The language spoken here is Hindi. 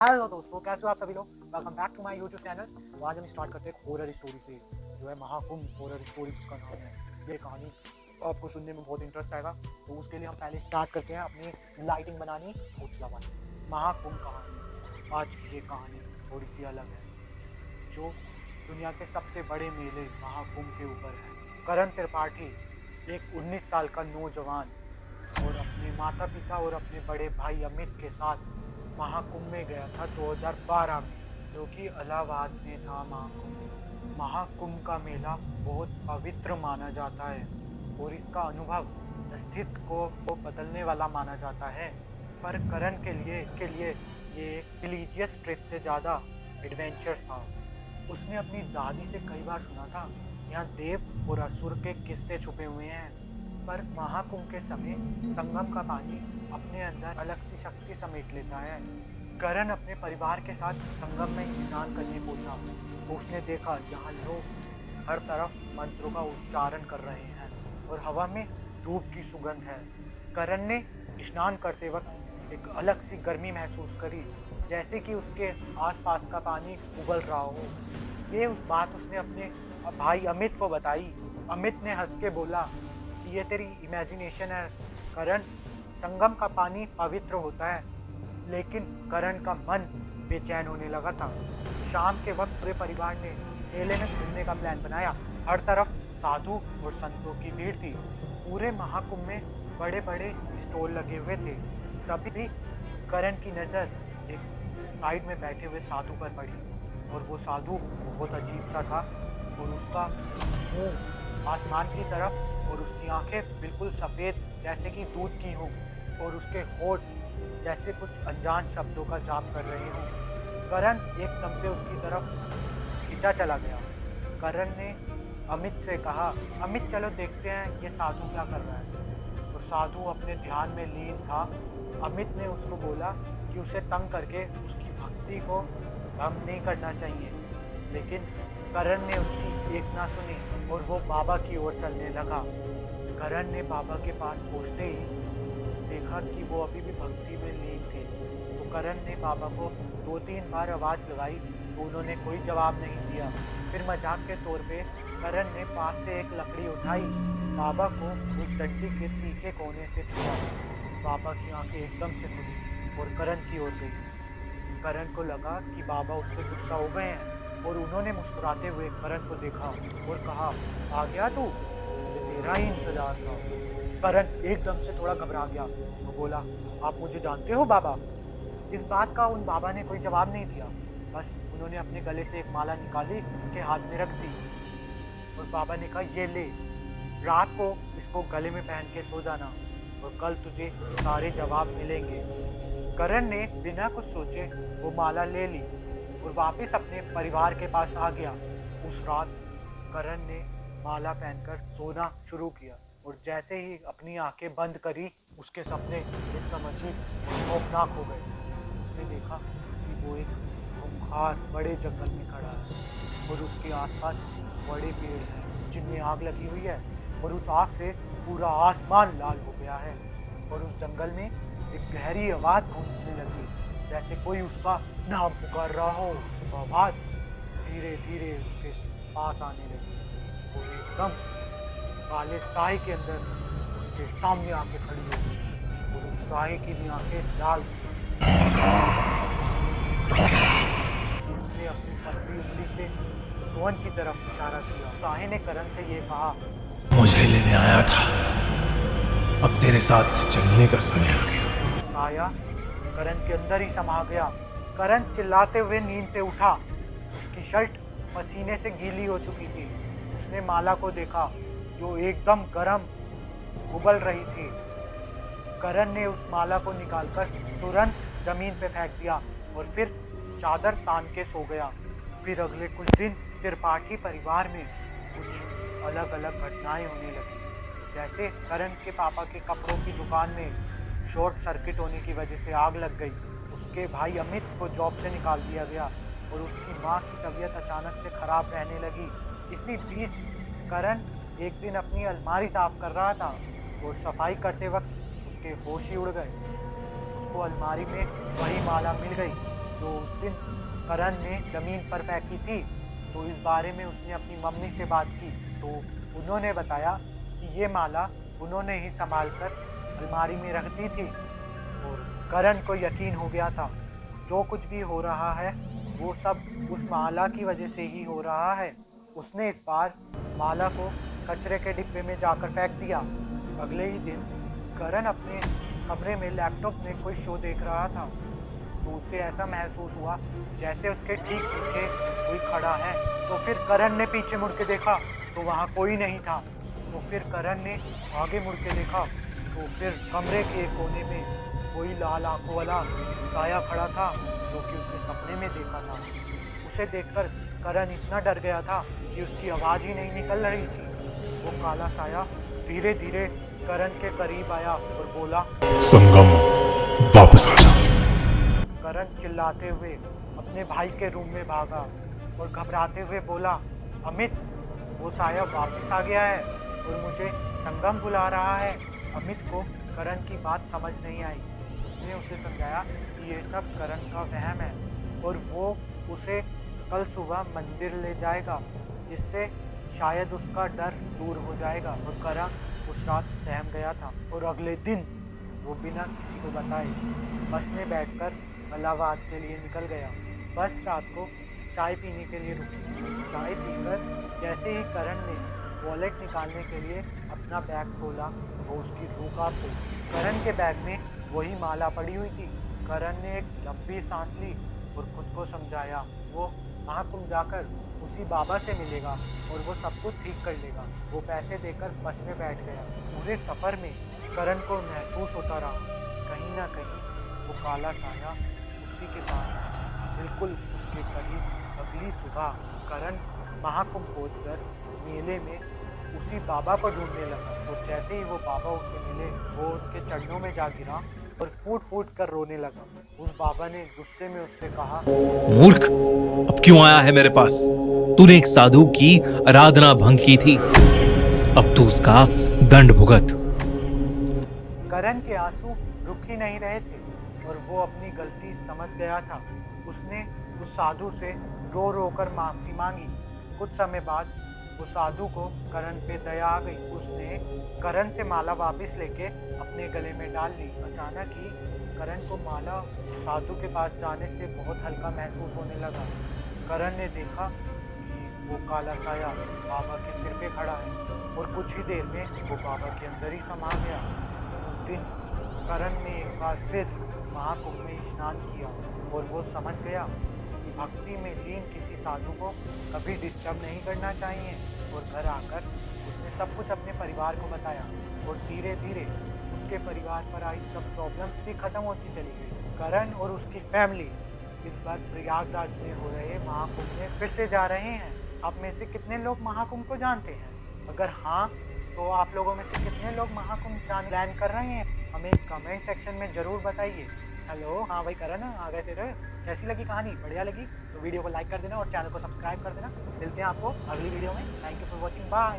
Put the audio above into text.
हेलो दोस्तों, कैसे हो आप सभी लोग। Welcome back to my YouTube channel. आज हम स्टार्ट करते हैं एक हॉरर स्टोरी से, जो है महाकुंभ हॉरर स्टोरी जिसका नाम है। ये कहानी आपको सुनने में बहुत इंटरेस्ट आएगा, तो उसके लिए हम पहले स्टार्ट करते हैं अपनी लाइटिंग बनानी और चलावानी। महाकुंभ कहानी। आज की ये कहानी थोड़ी सी अलग है, जो दुनिया के सबसे बड़े मेले महाकुंभ के ऊपर है। करण त्रिपाठी एक 19 साल का नौजवान और अपने माता पिता और अपने बड़े भाई अमित के साथ महाकुंभ में गया था 2012 में, जो कि इलाहाबाद में था। महाकुंभ महाकुंभ का मेला बहुत पवित्र माना जाता है और इसका अनुभव अस्तित्व को बदलने वाला माना जाता है। पर करण के लिए ये एक रिलीजियस ट्रिप से ज़्यादा एडवेंचर था। उसने अपनी दादी से कई बार सुना था, यहाँ देव और असुर के किस्से छुपे हुए हैं। पर महाकुंभ के समय संगम का पानी अपने अंदर अलग सी शक्ति समेट लेता है। करण अपने परिवार के साथ संगम में स्नान करने पहुंचा, तो उसने देखा यहाँ लोग हर तरफ मंत्रों का उच्चारण कर रहे हैं और हवा में धूप की सुगंध है। करण ने स्नान करते वक्त एक अलग सी गर्मी महसूस करी, जैसे कि उसके आसपास का पानी उबल रहा हो। ये बात उसने अपने भाई अमित को बताई। अमित ने हंस के बोला कि ये तेरी इमेजिनेशन है करण, संगम का पानी पवित्र होता है। लेकिन करण का मन बेचैन होने लगा था। शाम के वक्त पूरे परिवार ने मेले में घूमने का प्लान बनाया। हर तरफ साधु और संतों की भीड़ थी। पूरे महाकुंभ में बड़े बड़े स्टॉल लगे हुए थे। तभी भी करण की नज़र एक साइड में बैठे हुए साधु पर पड़ी, और वो साधु बहुत अजीब सा था और उसका मुंह आसमान की तरफ और उसकी आंखें बिल्कुल सफ़ेद जैसे कि दूध की हों, और उसके होठ जैसे कुछ अनजान शब्दों का जाप कर रहे हों। करण एकदम से उसकी तरफ खींचा चला गया। करण ने अमित से कहा, अमित चलो देखते हैं ये साधु क्या कर रहा है। और साधु अपने ध्यान में लीन था। अमित ने उसको बोला कि उसे तंग करके उसकी भक्ति को भंग नहीं करना चाहिए, लेकिन करण ने उसकी एक ना सुनी और वो बाबा की ओर चलने लगा। करण ने बाबा के पास पहुंचते ही देखा कि वो अभी भी भक्ति में लीन थे। तो करण ने बाबा को 2-3 बार आवाज़ लगाई, तो उन्होंने कोई जवाब नहीं दिया। फिर मजाक के तौर पे करण ने पास से एक लकड़ी उठाई, बाबा को उस डंडी के तीखे कोने से छुआ। बाबा की आंखें एकदम से खुली और करण की ओर गई। करण को लगा कि बाबा उससे गुस्सा हो गए हैं, और उन्होंने मुस्कुराते हुए करण को देखा और कहा, आ गया तू, मुझे तेरा ही इंतजार था। करण एकदम से थोड़ा घबरा गया। वो बोला, आप मुझे जानते हो बाबा? इस बात का उन बाबा ने कोई जवाब नहीं दिया। बस उन्होंने अपने गले से एक माला निकाली, उनके हाथ में रख दी और बाबा ने कहा, ये ले, रात को इसको गले में पहन के सो जाना और कल तुझे सारे जवाब मिलेंगे। करण ने बिना कुछ सोचे वो माला ले ली और वापस अपने परिवार के पास आ गया। उस रात करण ने माला पहनकर सोना शुरू किया, और जैसे ही अपनी आंखें बंद करी, उसके सपने एकदम अजीब और खौफनाक हो गए। उसने देखा कि वो एक खूंखार बड़े जंगल में खड़ा है और उसके आसपास बड़े पेड़ हैं जिनमें आग लगी हुई है, और उस आग से पूरा आसमान लाल हो गया है। और उस जंगल में एक गहरी आवाज़ गूंजने लगी, जैसे कोई उसका नाम पुकार रहा हो। वो आवाज़ धीरे धीरे उसके पास आने लगी और एकदम काले साए के अंदर उसके सामने आके खड़ी हो गई, और उस साए की भी आंखें लाल थी। उसने अपनी पतली उंगली से कौन की तरफ इशारा किया। साए ने करण से ये कहा, मुझे लेने आया था, अब तेरे साथ चलने का समय आ गया। साया करण के अंदर ही समा गया। करण चिल्लाते हुए नींद से उठा। उसकी शर्ट पसीने से गीली हो चुकी थी। उसने माला को देखा, जो एकदम गर्म उबल रही थी। करण ने उस माला को निकालकर तुरंत जमीन पे फेंक दिया और फिर चादर तान के सो गया। फिर अगले कुछ दिन त्रिपाठी परिवार में कुछ अलग अलग घटनाएं होने लगी। जैसे करण के पापा के कपड़ों की दुकान में शॉर्ट सर्किट होने की वजह से आग लग गई। उसके भाई अमित को जॉब से निकाल दिया गया और उसकी माँ की तबीयत अचानक से खराब रहने लगी। इसी बीच करण एक दिन अपनी अलमारी साफ कर रहा था और सफाई करते वक्त उसके होश ही उड़ गए। उसको अलमारी में वही माला मिल गई जो उस दिन करण ने ज़मीन पर फेंकी थी। तो इस बारे में उसने अपनी मम्मी से बात की, तो उन्होंने बताया कि ये माला उन्होंने ही संभाल कर अलमारी में रख दी थी। और करण को यकीन हो गया था जो कुछ भी हो रहा है वो सब उस माला की वजह से ही हो रहा है। उसने इस बार माला को कचरे के डिब्बे में जाकर फेंक दिया। अगले ही दिन करण अपने कमरे में लैपटॉप में कोई शो देख रहा था, तो उसे ऐसा महसूस हुआ जैसे उसके ठीक पीछे कोई खड़ा है। तो फिर करण ने पीछे मुड़ के देखा तो वहाँ कोई नहीं था। तो फिर करण ने आगे मुड़ के देखा तो फिर कमरे के एक कोने में कोई लाल आंखों वाला साया खड़ा था जो कि उसने सपने में देखा था। उसे देखकर करण इतना डर गया था कि उसकी आवाज़ ही नहीं निकल रही थी। वो काला साया धीरे धीरे करण के करीब आया और बोला, संगम वापस आ जा। करण चिल्लाते हुए अपने भाई के रूम में भागा और घबराते हुए बोला, अमित, वो साया वापस आ गया है और मुझे संगम बुला रहा है। अमित को करण की बात समझ नहीं आई। उसने उसे समझाया कि ये सब करण का वहम है और वो उसे कल सुबह मंदिर ले जाएगा, जिससे शायद उसका डर दूर हो जाएगा। और करण उस रात सहम गया था और अगले दिन वो बिना किसी को बताए बस में बैठकर इलाहाबाद के लिए निकल गया। बस रात को चाय पीने के लिए रुकी। चाय पीकर जैसे ही करण ने वॉलेट निकालने के लिए अपना बैग खोला वो उसकी रूह कांप गई। करण के बैग में वही माला पड़ी हुई थी। करण ने एक लंबी सांस ली और खुद को समझाया वो महाकुंभ जाकर उसी बाबा से मिलेगा और वो सब कुछ ठीक कर लेगा। वो पैसे देकर बस में बैठ गया। पूरे सफ़र में करण को महसूस होता रहा कहीं ना कहीं वो काला साया उसी के पास है, बिल्कुल उसके करीब। अगली सुबह करण महाकुंभ पहुंचकर मेले में उसी बाबा को ढूंढने लगा। और जैसे ही वो बाबा उसे मिले वो उनके चरणों में जा गिरा और फूट फूट कर रोने लगा। उस बाबा ने गुस्से में उससे कहा, मूर्ख, अब क्यों आया है मेरे पास? तूने एक साधु की आराधना भंग की थी, अब तू उसका दंड भुगत। करण के आंसू रुक ही नहीं रहे थे और वो अपनी गलती समझ गया था। उसने उस साधु से रो रो कर माफ़ी मांगी। कुछ समय बाद उस साधु को करण पे दया आ गई। उसने करण से माला वापस लेके अपने गले में डाल ली। अचानक ही करण को माला साधु के पास जाने से बहुत हल्का महसूस होने लगा। करण ने देखा कि वो काला साया बाबा के सिर पे खड़ा है और कुछ ही देर में वो बाबा के अंदर ही समा गया। उस दिन करण ने एक बार फिर महाकुंभ में स्नान किया और वो समझ गया कि भक्ति में लीन किसी साधु को कभी डिस्टर्ब नहीं करना चाहिए। और घर आकर उसने सब कुछ अपने परिवार को बताया और धीरे धीरे उसके परिवार पर आई सब प्रॉब्लम्स भी खत्म होती चली गई। करण और उसकी फैमिली इस बार प्रयागराज में हो रहे महाकुंभ में फिर से जा रहे हैं। आप में से कितने लोग महाकुंभ को जानते हैं? अगर हाँ, तो आप लोगों में से कितने लोग महाकुंभ जाने प्लान कर रहे हैं? हमें कमेंट सेक्शन में ज़रूर बताइए। हेलो, हाँ भाई करण, आ गए फिर। कैसी लगी कहानी? बढ़िया लगी तो वीडियो को लाइक कर देना और चैनल को सब्सक्राइब कर देना। मिलते हैं आपको अगली वीडियो में। Thank you for watching. Bye.